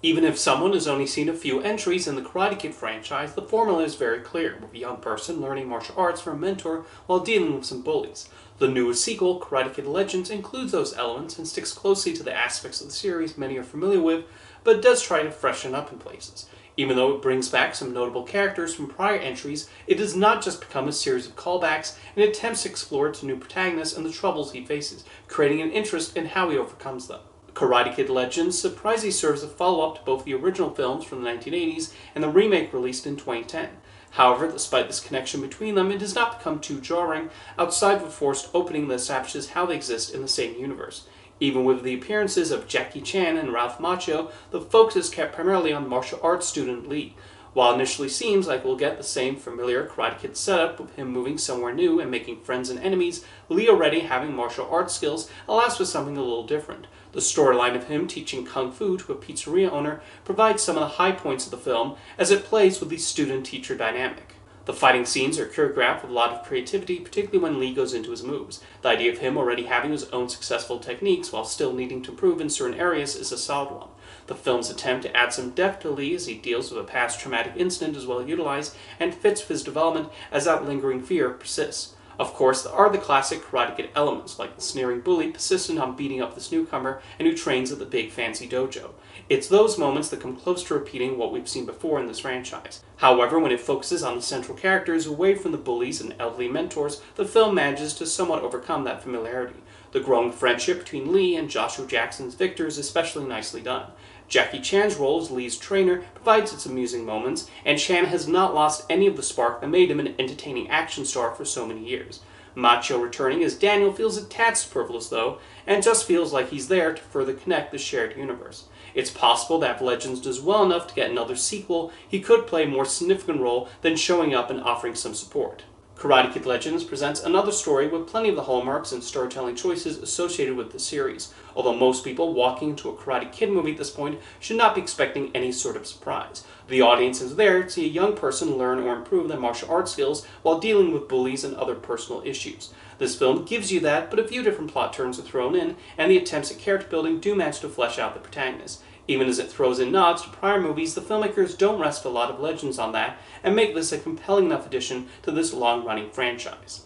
Even if someone has only seen a few entries in the Karate Kid franchise, the formula is very clear, with a young person learning martial arts from a mentor while dealing with some bullies. The newest sequel, Karate Kid Legends, includes those elements and sticks closely to the aspects of the series many are familiar with, but does try to freshen up in places. Even though it brings back some notable characters from prior entries, it does not just become a series of callbacks and attempts to explore its new protagonist and the troubles he faces, creating an interest in how he overcomes them. Karate Kid Legends surprisingly serves as a follow-up to both the original films from the 1980s and the remake released in 2010. However, despite this connection between them, it does not become too jarring outside of a forced opening that establishes how they exist in the same universe. Even with the appearances of Jackie Chan and Ralph Macchio, the focus is kept primarily on martial arts student Lee. While it initially seems like we'll get the same familiar Karate Kid setup with him moving somewhere new and making friends and enemies, Lee already having martial arts skills allows for something a little different. The storyline of him teaching Kung Fu to a pizzeria owner provides some of the high points of the film as it plays with the student-teacher dynamic. The fighting scenes are choreographed with a lot of creativity, particularly when Lee goes into his moves. The idea of him already having his own successful techniques while still needing to improve in certain areas is a solid one. The film's attempt to add some depth to Lee as he deals with a past traumatic incident is well utilized and fits with his development as that lingering fear persists. Of course, there are the classic Karate Kid elements, like the sneering bully persistent on beating up this newcomer and who trains at the big fancy dojo. It's those moments that come close to repeating what we've seen before in this franchise. However, when it focuses on the central characters away from the bullies and elderly mentors, the film manages to somewhat overcome that familiarity. The growing friendship between Lee and Joshua Jackson's Victor is especially nicely done. Jackie Chan's role as Lee's trainer provides its amusing moments, and Chan has not lost any of the spark that made him an entertaining action star for so many years. Macchio returning as Daniel feels a tad superfluous though, and just feels like he's there to further connect the shared universe. It's possible that if Legends does well enough to get another sequel, he could play a more significant role than showing up and offering some support. Karate Kid Legends presents another story with plenty of the hallmarks and storytelling choices associated with the series, although most people walking into a Karate Kid movie at this point should not be expecting any sort of surprise. The audience is there to see a young person learn or improve their martial arts skills while dealing with bullies and other personal issues. This film gives you that, but a few different plot turns are thrown in, and the attempts at character building do manage to flesh out the protagonist. Even as it throws in nods to prior movies, the filmmakers don't rest a lot of Legends on that, and make this a compelling enough addition to this long-running franchise.